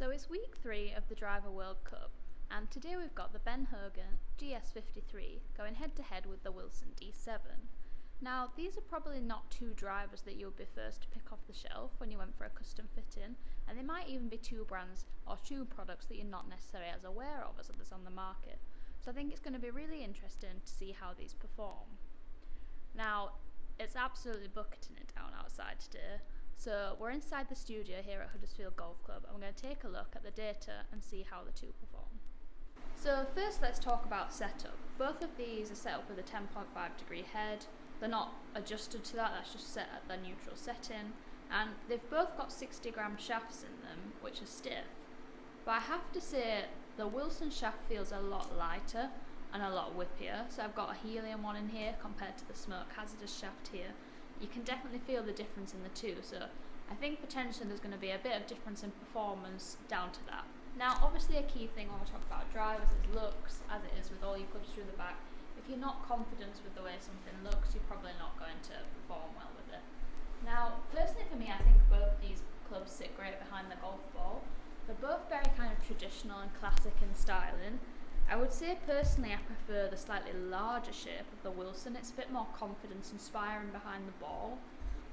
So it's week 3 of the Driver World Cup, and today we've got the Ben Hogan GS53 going head to head with the Wilson D7. Now, these are probably not two drivers that you'll be first to pick off the shelf when you went for a custom fitting, and they might even be two brands or two products that you're not necessarily as aware of as others on the market. So I think it's going to be really interesting to see how these perform. Now, it's absolutely bucketing it down outside today. So we're inside the studio here at Huddersfield Golf Club, and we're going to take a look at the data and see how the two perform. So first let's talk about setup. Both of these are set up with a 10.5 degree head. They're not adjusted to that, that's just set at their neutral setting. And they've both got 60 gram shafts in them, which are stiff. But I have to say, the Wilson shaft feels a lot lighter and a lot whippier. So I've got a helium one in here compared to the smoke hazardous shaft here. You can definitely feel the difference in the two, so I think potentially there's going to be a bit of difference in performance down to that. Now, obviously a key thing when we talk about drivers is looks, as it is with all your clubs through the back. If you're not confident with the way something looks, you're probably not going to perform well with it. Now, personally for me, I think both these clubs sit great behind the golf ball. They're both very kind of traditional and classic in styling. I would say personally I prefer the slightly larger shape of the Wilson. It's a bit more confidence inspiring behind the ball.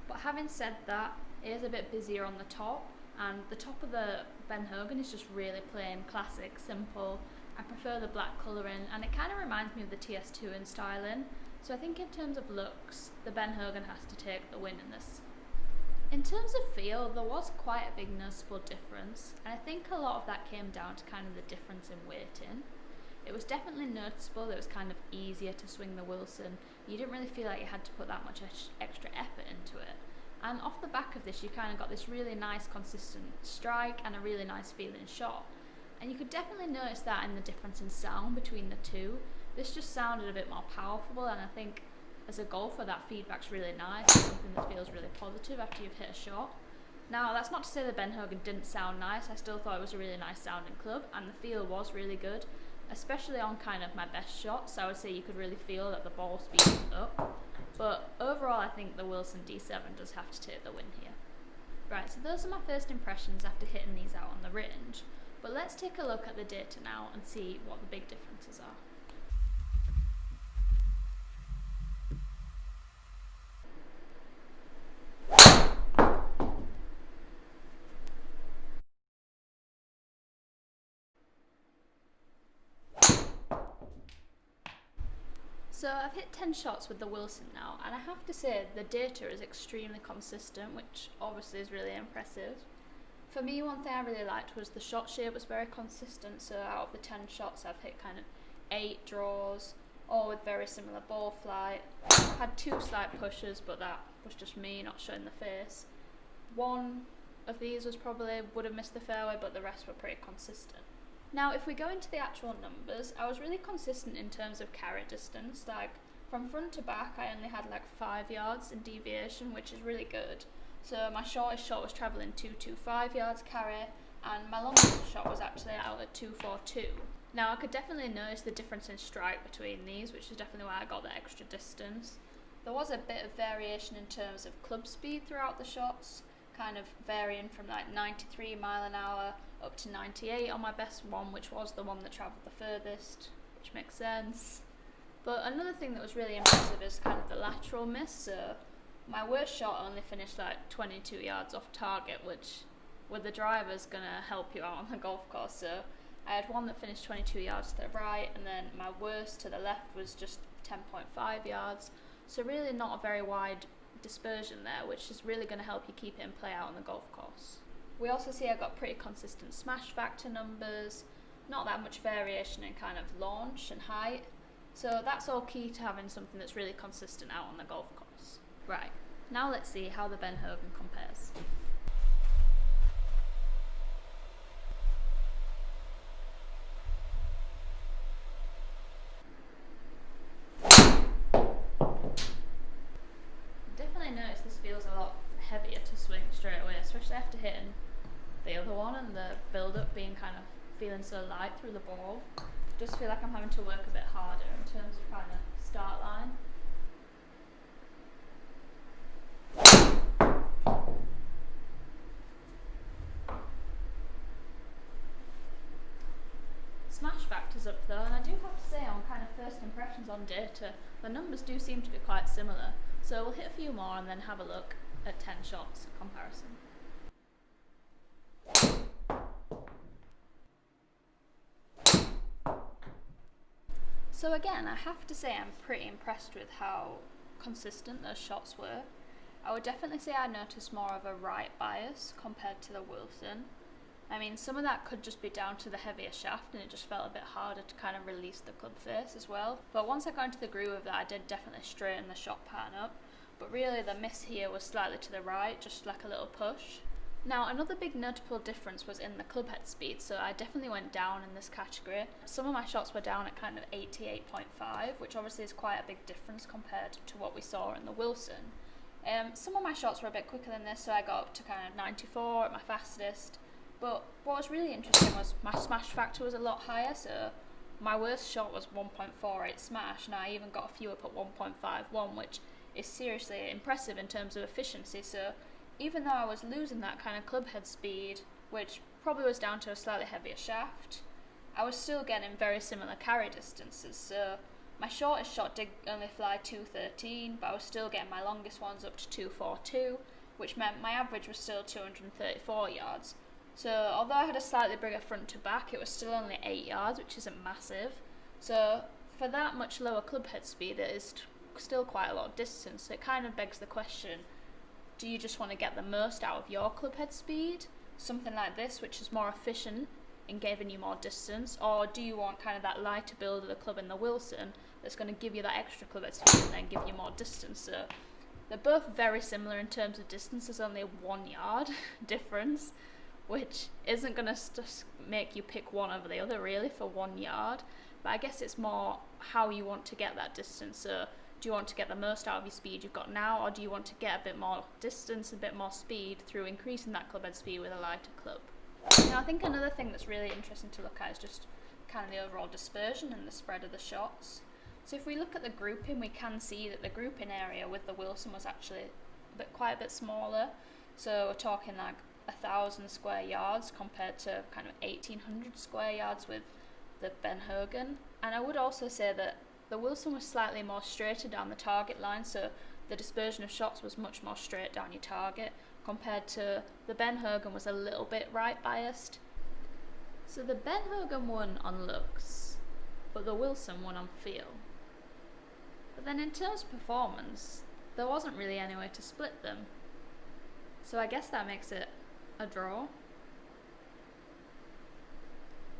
But having said that, it is a bit busier on the top, and the top of the Ben Hogan is just really plain, classic, simple. I prefer the black colouring, and it kind of reminds me of the TS2 in styling. So I think in terms of looks, the Ben Hogan has to take the win in this. In terms of feel, there was quite a big noticeable difference, and I think a lot of that came down to kind of the difference in weighting. It was definitely noticeable that it was kind of easier to swing the Wilson. You didn't really feel like you had to put that much extra effort into it. And off the back of this, you kind of got this really nice consistent strike and a really nice feeling shot. And you could definitely notice that in the difference in sound between the two. This just sounded a bit more powerful, and I think as a golfer that feedback's really nice. It's something that feels really positive after you've hit a shot. Now, that's not to say that Ben Hogan didn't sound nice. I still thought it was a really nice sounding club, and the feel was really good. Especially on kind of my best shots, I would say you could really feel that the ball speed is up. But overall, I think the Wilson D7 does have to take the win here. Right, so those are my first impressions after hitting these out on the range. But let's take a look at the data now and see what the big differences are. So I've hit 10 shots with the Wilson now, and I have to say the data is extremely consistent, which obviously is really impressive. For me, one thing I really liked was the shot shape was very consistent, so out of the 10 shots I've hit kind of 8 draws, all with very similar ball flight. I had 2 slight pushes, but that was just me not showing the face. One of these was probably would have missed the fairway, but the rest were pretty consistent. Now, if we go into the actual numbers, I was really consistent in terms of carry distance. Like, from front to back, I only had like 5 yards in deviation, which is really good. So my shortest shot was travelling 225 yards carry, and my longest shot was actually out at 242. Now, I could definitely notice the difference in strike between these, which is definitely why I got the extra distance. There was a bit of variation in terms of club speed throughout the shots, kind of varying from like 93 mile an hour up to 98 on my best one, which was the one that travelled the furthest, which makes sense. But another thing that was really impressive is kind of the lateral miss. So my worst shot only finished like 22 yards off target, which with the driver's going to help you out on the golf course. So I had one that finished 22 yards to the right, and then my worst to the left was just 10.5 yards. So really not a very wide dispersion there, which is really going to help you keep it in play out on the golf course. We also see I got pretty consistent smash factor numbers, not that much variation in kind of launch and height. So that's all key to having something that's really consistent out on the golf course. Right, now let's see how the Ben Hogan compares. Definitely notice this feels a lot heavier to swing straight away, especially after hitting the other one and the build-up being kind of feeling so light through the ball. Just feel like I'm having to work a bit harder in terms of kind of start line. smash factors up though, and I do have to say on kind of first impressions on data, the numbers do seem to be quite similar. So we'll hit a few more and then have a look at 10 shots comparison. So again, I have to say I'm pretty impressed with how consistent those shots were. I would definitely say I noticed more of a right bias compared to the Wilson. I mean, some of that could just be down to the heavier shaft and it just felt a bit harder to kind of release the club face as well. But once I got into the groove of that, I did definitely straighten the shot pattern up. But really the miss here was slightly to the right, just like a little push. Now another big notable difference was in the club head speed, so I definitely went down in this category. Some of my shots were down at kind of 88.5, which obviously is quite a big difference compared to what we saw in the Wilson. Some of my shots were a bit quicker than this, so I got up to kind of 94 at my fastest. But what was really interesting was my smash factor was a lot higher, so my worst shot was 1.48 smash, and I even got a few up at 1.51, which is seriously impressive in terms of efficiency. So even though I was losing that kind of club head speed, which probably was down to a slightly heavier shaft, I was still getting very similar carry distances. So my shortest shot did only fly 213, but I was still getting my longest ones up to 242, which meant my average was still 234 yards. So although I had a slightly bigger front to back, it was still only 8 yards, which isn't massive. So for that much lower club head speed, it is still quite a lot of distance. So it kind of begs the question, do you just want to get the most out of your club head speed, something like this, which is more efficient in giving you more distance, or do you want kind of that lighter build of the club in the Wilson that's going to give you that extra club head speed and then give you more distance? So they're both very similar in terms of distance. There's only a 1 yard difference, which isn't going to make you pick one over the other really for 1 yard, but I guess it's more how you want to get that distance. So do you want to get the most out of your speed you've got now, or do you want to get a bit more distance, a bit more speed through increasing that club head speed with a lighter club? Now I think another thing that's really interesting to look at is just kind of the overall dispersion and the spread of the shots. So if we look at the grouping, we can see that the grouping area with the Wilson was actually quite a bit smaller. So we're talking like 1,000 square yards compared to kind of 1,800 square yards with the Ben Hogan. And I would also say that the Wilson was slightly more straighter down the target line, so the dispersion of shots was much more straight down your target, compared to the Ben Hogan was a little bit right biased. So the Ben Hogan won on looks, but the Wilson won on feel. But then in terms of performance, there wasn't really any way to split them. So I guess that makes it a draw.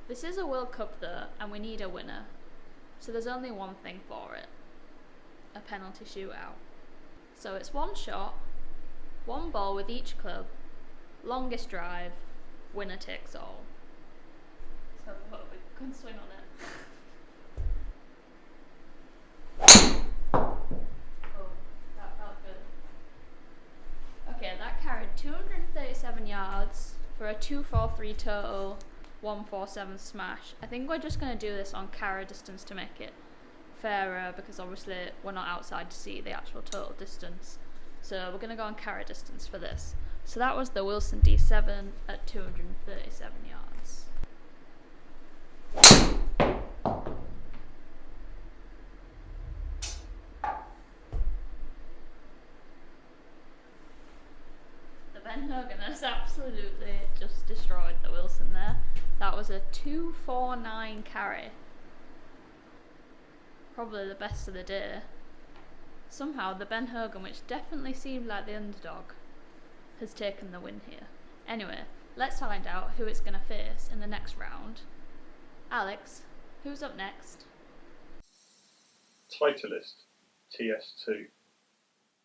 This is a World Cup though, and we need a winner. So there's only one thing for it, a penalty shootout. So it's one shot, one ball with each club, longest drive, winner takes all. So we can swing on it. Oh, that felt good. Okay, that carried 237 yards for a 243 total, 147 smash. I think we're just going to do this on carry distance to make it fairer, because obviously we're not outside to see the actual total distance. So we're going to go on carry distance for this. So that was the Wilson D7 at 237 yards. The Ben Hogan has absolutely just destroyed the Wilson there. That was a 249 carry. Probably the best of the day. Somehow the Ben Hogan, which definitely seemed like the underdog, has taken the win here. Anyway, let's find out who it's going to face in the next round. Alex, who's up next? Titleist, TS2.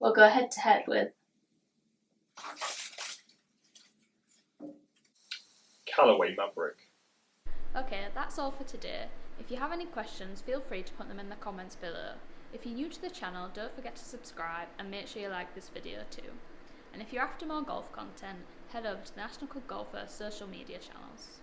We'll go head to head with Callaway Maverick. Okay, that's all for today. If you have any questions, feel free to put them in the comments below. If you're new to the channel, don't forget to subscribe and make sure you like this video too. And if you're after more golf content, head over to the National Club Golfer social media channels.